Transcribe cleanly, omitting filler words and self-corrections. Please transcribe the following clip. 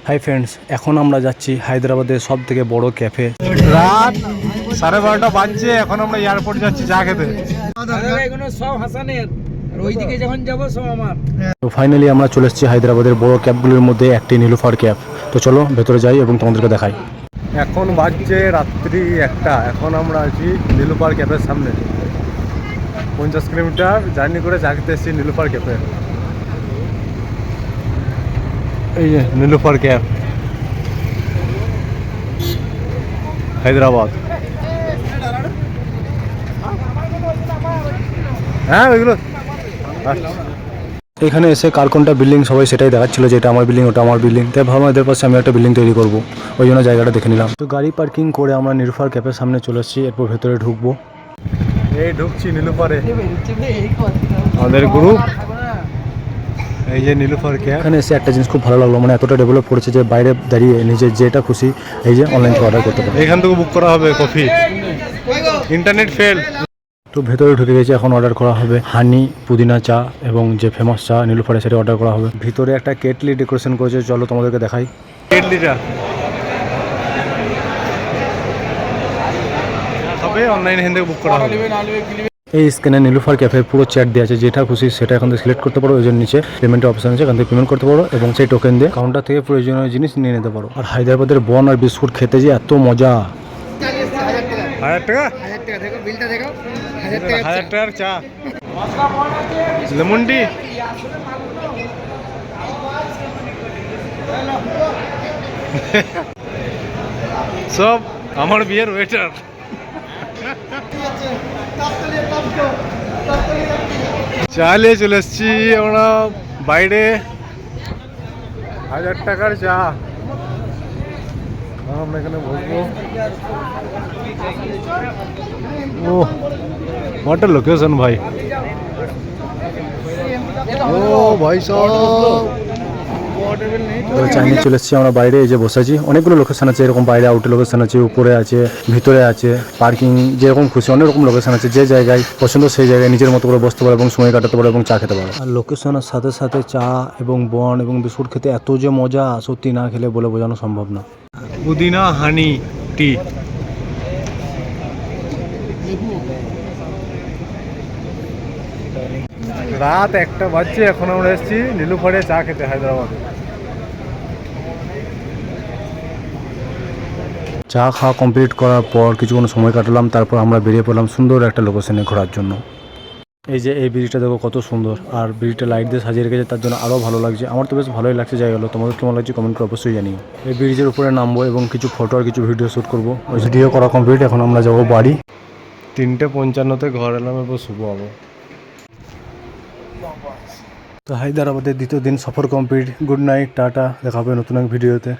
Hi friends, এখন আমরা যাচ্ছি হায়দ্রাবাদের সব থেকে বড় ক্যাফে। রাত 12:30 বাজছে, এখন আমরা এয়ারপোর্ট যাচ্ছি চা খেতে। তো ফাইনালি আমরা চলে এসেছি হায়দ্রাবাদের বড় ক্যাফগুলির মধ্যে একটি নীলুফার ক্যাফ। তো চলো ভেতরে যাই এবং তোমাদেরকে দেখাই। এখন বাজছে রাত্রি 1টা, এখন আমরা আছি নীলুফার ক্যাফের সামনে। 50 কিলোমিটার জার্নি করে চা খেতে এসেছি নীলুফার ক্যাফে। এই যে নীলুফার ক্যাফ, হায়দ্রাবাদ। হ্যাঁ ওইগুলো এখানে এসে কার কোনটা বিল্ডিং সবাই সেটাই দেখাচ্ছিল যে এটা আমার বিল্ডিং, ওটা আমার বিল্ডিং। তাই ভাবলাম এদের পাশে আমি একটা বিল্ডিং তৈরি করবো, ওই জন্য জায়গাটা দেখে নিলাম। তো গাড়ি পার্কিং করে আমরা নীলুফার ক্যাফের সামনে চলে এসেছি, এরপর ভেতরে ঢুকবো। এই ঢুকছি নীলুফারে, আমাদের গ্রুপ। এই যে নীলুফার ক্যাফ। এখানে এসে একটা জিনিস খুব ভালো লাগলো, মানে এতটা ডেভেলপ করেছে যে বাইরে দাঁড়িয়ে নিজের যেটা খুশি এই যে অনলাইন থেকে অর্ডার করতে পারে। এখান থেকে বুক করা হবে কফি, ইন্টারনেট ফেল। তো ভেতরে ঢুকে গেছে, এখন অর্ডার করা হবে হানি পুদিনা চা এবং যে ফেমাস চা নীলুফারে সেটা অর্ডার করা হবে। ভিতরে একটা কেটলি ডেকোরেশন করেছে, চলো তোমাদেরকে দেখাই কেটলিটা। তবে অনলাইন এখান থেকে বুক করা হবে। এই স্ক্যানে নীলুফার ক্যাফে পুরো চ্যাট দেওয়া আছে, যেটা খুশি সেটা এখান থেকে সিলেক্ট করতে পারো। ওই জন্য নিচে পেমেন্টের অপশন আছে, এখান থেকে পেমেন্ট করতে পারো এবং সেই টোকেন দিয়ে কাউন্টার থেকে প্রয়োজনীয় জিনিস নিয়ে নিতে পারো। আর হায়দ্রাবাদের বন আর বিস্কুট খেতে যে এত মজা। 1000 টাকা, 1000 টাকা দেখো বিলটা দেখো, 1000 টাকার চা, লেমন টি। সব আমার বিয়ের ওয়েটার। চালিয়ে চলে এসছি আমরা বাইরে, 1000 টাকার চা। আমরা এখানে বসবো। ও হোয়াট আ লোকেশন ভাই, ও ভাই সব চাইনিজ। চলে এসেছি আমরা বাইরে, এই যে বসেছি। অনেকগুলো লোকেশন আছে এরকম, বাইরে আউটের লোকেশন আছে, উপরে আছে, ভিতরে আছে, পার্কিং যেরকম খুশি অনেক রকম লোকেশন আছে। যে জায়গায় পছন্দ সেই জায়গায় নিজের মতো করে বসতে পারো এবং সময় কাটাতে পারো এবং চা খেতে পারো। আর লোকেশনের সাথে সাথে চা এবং বন এবং বিস্কুট খেতে এত যে মজা, সত্যি না খেলে বলে বোঝানো সম্ভব না। পুদিনা হানি টি। রাত 1টা বাজছে, এখন আমরা এসেছি নীলুফারে চা খেতে হায়দ্রাবাদে। চা খাওয়া কমপ্লিট করার পর কিছুক্ষণ সময় কাটালাম, তারপর আমরা বেরিয়ে পড়লাম সুন্দর একটা লোকেশনে ঘোরার জন্য। এই যে এই ব্রিজটা দেখো কত সুন্দর, আর ব্রিজটা লাইট দিয়ে সাজিয়ে রেখেছে, তার জন্য আরও ভালো লাগছে। আমার তো বেশ ভালোই লাগছে জায়গাগুলো। তোমাদের কেমন লাগছে কমেন্ট করে অবশ্যই জানিও। এই ব্রিজের উপরে নামবো এবং কিছু ফটো আর কিছু ভিডিও শ্যুট করবো। ওই ভিডিও করা কমপ্লিট, এখন আমরা যাবো বাড়ি। 3:55-তে ঘর এলাম, এরপর শুভ হবো। তো হায়দ্রাবাদের দ্বিতীয় দিন সফর কমপ্লিট। গুড নাইট, টাটা, দেখা হবে নতুন এক ভিডিওতে।